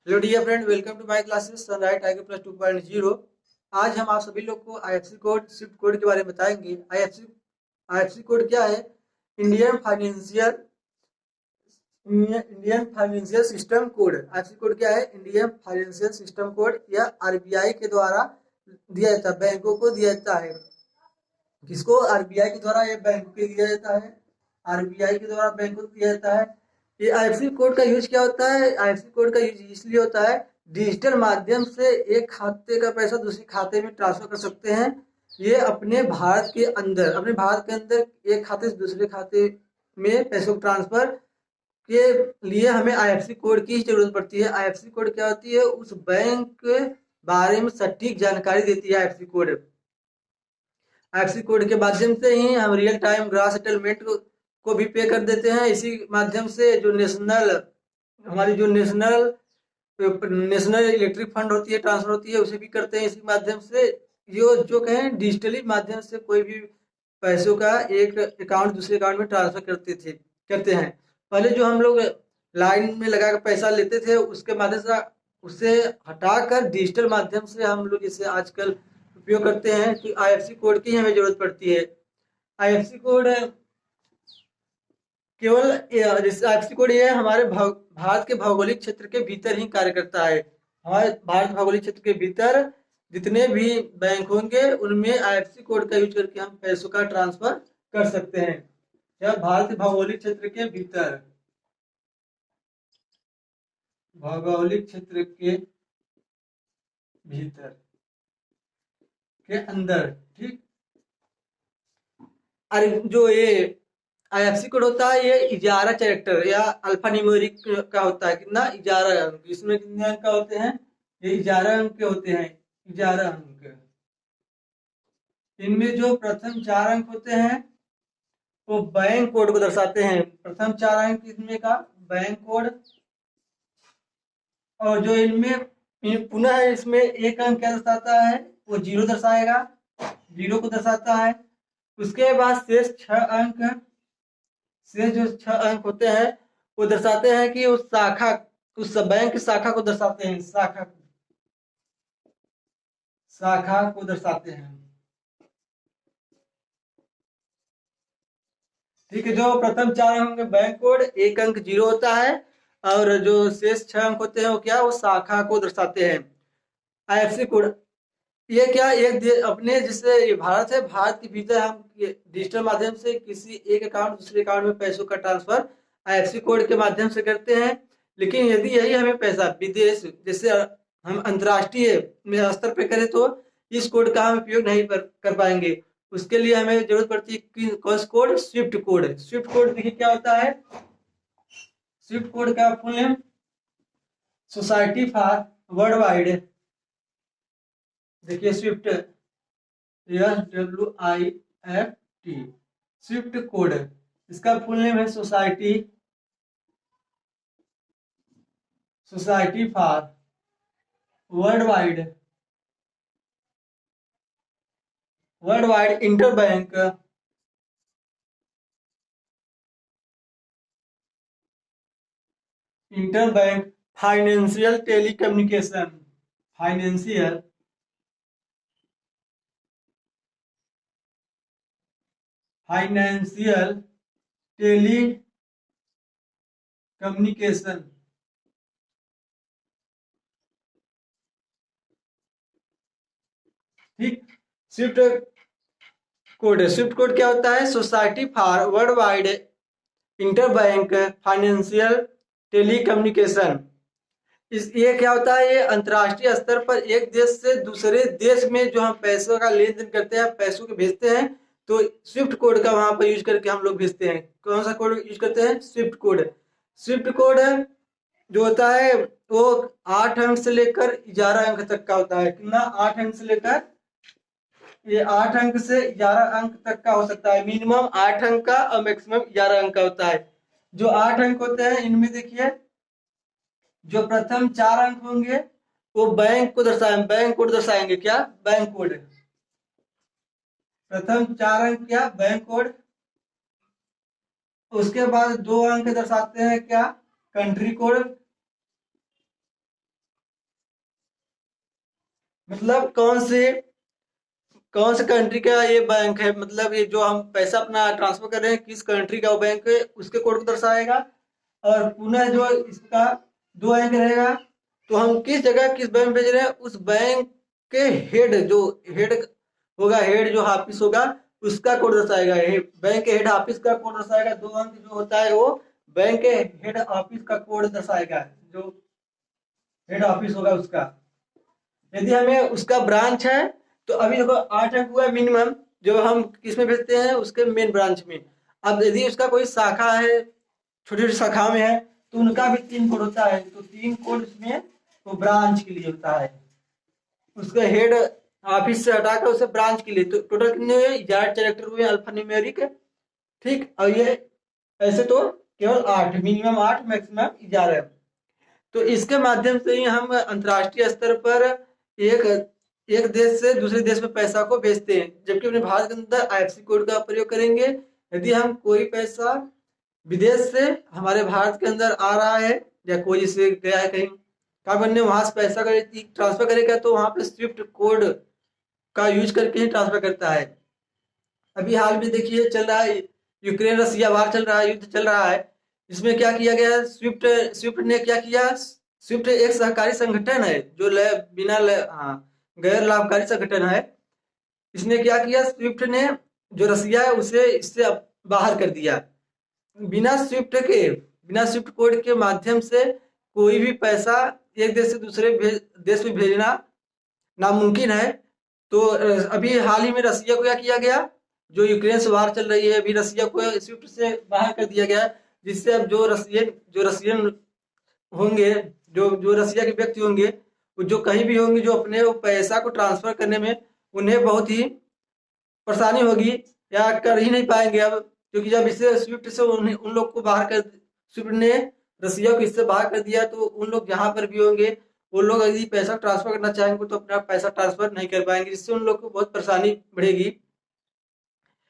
Hello dear friend, welcome to my classes sunright IQ plus 2.0। आज हम आप सभी लोग को आईएफएससी कोड स्विफ्ट कोड के बारे में बताएंगे। आईएफएससी कोड क्या है? Indian financial Indian financial system code. IFSC code क्या है? Indian financial system code. यह आरबीआई के द्वारा दिया जाता है, बैंकों को दिया जाता है। किसको? आरबीआई के द्वारा ये बैंक को दिया जाता है। आरबीआई के द्वारा बैंक को दिया जाता है। ये आईएफएससी कोड का यूज क्या होता है? आईएफएससी कोड का यूज इसलिए होता है, डिजिटल माध्यम से एक खाते का पैसा दूसरे खाते में ट्रांसफर कर सकते हैं। ये अपने भारत के अंदर एक खाते से दूसरे खाते में पैसों को ट्रांसफर के लिए हमें आईएफएससी कोड की जरूरत पड़ती है। आईएफएससी कोड क्या होती है? उस बैंक के बारे में सटीक जानकारी देती है आईएफएससी कोड। आईएफएससी कोड के माध्यम से ही हम रियल टाइम ग्रास सेटलमेंट को भी पे कर देते हैं। इसी माध्यम से हमारी जो नेशनल इलेक्ट्रिक फंड होती है, ट्रांसफर होती है, उसे भी करते हैं इसी माध्यम से। यो जो कहें डिजिटली माध्यम से कोई भी पैसों का एक अकाउंट दूसरे अकाउंट में ट्रांसफर करते हैं। पहले जो हम लोग लाइन में लगा कर पैसा लेते थे, उसके माध्यम से उसे हटाकर डिजिटल माध्यम से हम लोग इसे आजकल उपयोग करते हैं। तो आईएफएससी कोड की हमें जरूरत पड़ती है। आईएफएससी कोड केवल आईएफएससी कोड ये हमारे भारत के भौगोलिक क्षेत्र के भीतर ही कार्य करता है। हमारे भारत भौगोलिक क्षेत्र के भीतर जितने भी बैंक होंगे, उनमें आईएफएससी कोड का यूज करके हम पैसों का ट्रांसफर कर सकते हैं। या भारत भौगोलिक क्षेत्र के भीतर, भौगोलिक क्षेत्र के भीतर के अंदर, ठीक। अरे जो ये आईएफएससी कोड होता है, ये 11 कैरेक्टर या अल्फा न्यूमेरिक का होता है। कितना? 11 अंक। इसमें कितने अंक का होते हैं? ये 11 अंक के होते हैं। 11 अंक। इनमें जो प्रथम 4 अंक होते हैं वो बैंक कोड को दर्शाते हैं। प्रथम 4 अंक इसमें का बैंक कोड। और जो पुनः इसमें एक अंक क्या दर्शाता है? वो जीरो दर्शाएगा, जीरो को दर्शाता है। उसके बाद शेष जो 6 अंक होते हैं वो दर्शाते हैं कि उस बैंक की शाखा को दर्शाते हैं। शाखा को दर्शाते हैं, ठीक है। जो प्रथम 4 अंक होंगे बैंक कोड, एक अंक जीरो होता है, और जो शेष 6 अंक होते हैं वो क्या? वो शाखा को दर्शाते हैं। आईएफएससी कोड ये क्या, अपने जिससे ये भारत है, भारत के भीतर हम डिजिटल माध्यम से किसी एक अकाउंट दूसरे अकाउंट में पैसों का ट्रांसफर आईएफएससी कोड के माध्यम से करते हैं। लेकिन यदि यही हमें पैसा विदेश, जैसे हम अंतर्राष्ट्रीय स्तर पे करें, तो इस कोड का हम उपयोग नहीं कर पाएंगे। उसके लिए हमें जरूरत पड़ती है कौन सा code? SWIFT code. SWIFT code देखिए क्या होता है। स्विफ्ट कोड का full name Society for Worldwide. देखिए स्विफ्ट, SWIFT, स्विफ्ट कोड। इसका फुल नेम है Society for Worldwide Interbank Financial Telecommunication. Financial telecommunication, ठीक। स्विफ्ट कोड, स्विफ्ट कोड क्या होता है? Society for Worldwide Interbank Financial Telecommunication. ये क्या होता है? ये अंतर्राष्ट्रीय स्तर पर एक देश से दूसरे देश में जो हम पैसों का लेन देन करते हैं, पैसों को भेजते हैं, तो स्विफ्ट कोड का वहां पर यूज करके हम लोग भेजते हैं। कौन सा कोड यूज करते हैं? Swift code. स्विफ्ट कोड जो होता है वो 8 अंक से लेकर 11 अंक तक का होता है। कितना? 8 अंक से लेकर, ये 8 अंक से 11 अंक तक का हो सकता है। मिनिमम 8 अंक का और मैक्सिमम 11 अंक का होता है। जो 8 अंक होते हैं, इनमें देखिए जो प्रथम 4 अंक होंगे वो बैंक कोड दर्शाएंगे। क्या? Bank code. प्रथम 4 अंक क्या? Bank code. उसके बाद 2 अंक दर्शाते हैं क्या? Country code. मतलब कौन से कंट्री का ये बैंक है, मतलब ये जो हम पैसा अपना ट्रांसफर कर रहे हैं किस कंट्री का वो बैंक है उसके कोड को दर्शाएगा। और पुनः जो इसका दो अंक रहेगा, तो हम किस जगह किस बैंक में भेज रहे हैं उस बैंक के हेड जो हेड होगा, हेड जो ऑफिस होगा उसका कोड दर्शाएगा। बैंक के हेड ऑफिस का कोड दर्शाएगा। दो अंक जो होता है वो बैंक के हेड ऑफिस का कोड दर्शाएगा, जो हेड ऑफिस होगा उसका। यदि हमें उसका ब्रांच है तो अभी देखो 8 अंक हुआ मिनिमम, जो हम किस में भेजते हैं उसके मेन ब्रांच में। अब यदि उसका कोई शाखा है, छोटी छोटी शाखा में है, तो उनका भी 3 कोड होता है। तो 3 कोड उसमें वो ब्रांच के लिए होता है, उसका हेड ऑफिस से हटाकर उसे ब्रांच के लिए। तो टोटल कितने हुए, 11 कैरेक्टर हुए अल्फा न्यूमेरिक। ठीक, और ये ऐसे तो केवल 8, मिनिमम 8 मैक्सिमम 11। तो इसके माध्यम से ही हम अंतर्राष्ट्रीय स्तर पर एक एक देश से दूसरे देश में पैसा को भेजते हैं, जबकि अपने भारत के अंदर आईएफएससी कोड का प्रयोग करेंगे। यदि हम कोई पैसा विदेश से हमारे भारत के अंदर आ रहा है, या कोई जैसे गया है कहीं कार्बन ने वहां से पैसा ट्रांसफर करेगा, तो वहां पे स्विफ्ट कोड का यूज करके ही ट्रांसफर करता है। अभी हाल में देखिए चल रहा है, यूक्रेन रसिया वार चल रहा है, युद्ध चल रहा है। इसमें क्या किया गया है, स्विफ्ट स्विफ्ट ने क्या किया, स्विफ्ट एक सहकारी संगठन है जो हाँ, गैर लाभकारी संगठन है। इसने क्या किया, स्विफ्ट ने जो रसिया है उसे इससे बाहर कर दिया। बिना स्विफ्ट कोड के माध्यम से कोई भी पैसा एक देश से दूसरे देश में भेजना नामुमकिन है। तो अभी हाल ही में रसिया को क्या किया गया, जो यूक्रेन से वार चल रही है, अभी रसिया को स्विफ्ट से बाहर कर दिया गया, जिससे अब जो रसियन होंगे, जो जो रसिया के व्यक्ति होंगे, वो जो कहीं भी होंगे, जो अपने वो पैसा को ट्रांसफर करने में उन्हें बहुत ही परेशानी होगी, या कर ही नहीं पाएंगे अब। क्योंकि जब इससे स्विफ्ट से उन लोग को बाहर कर, स्विफ्ट ने रसिया को इससे बाहर कर दिया, तो उन लोग जहां पर भी होंगे वो लोग यदि पैसा ट्रांसफर करना चाहेंगे तो अपना पैसा ट्रांसफर नहीं कर पाएंगे, जिससे उन लोग को बहुत परेशानी बढ़ेगी।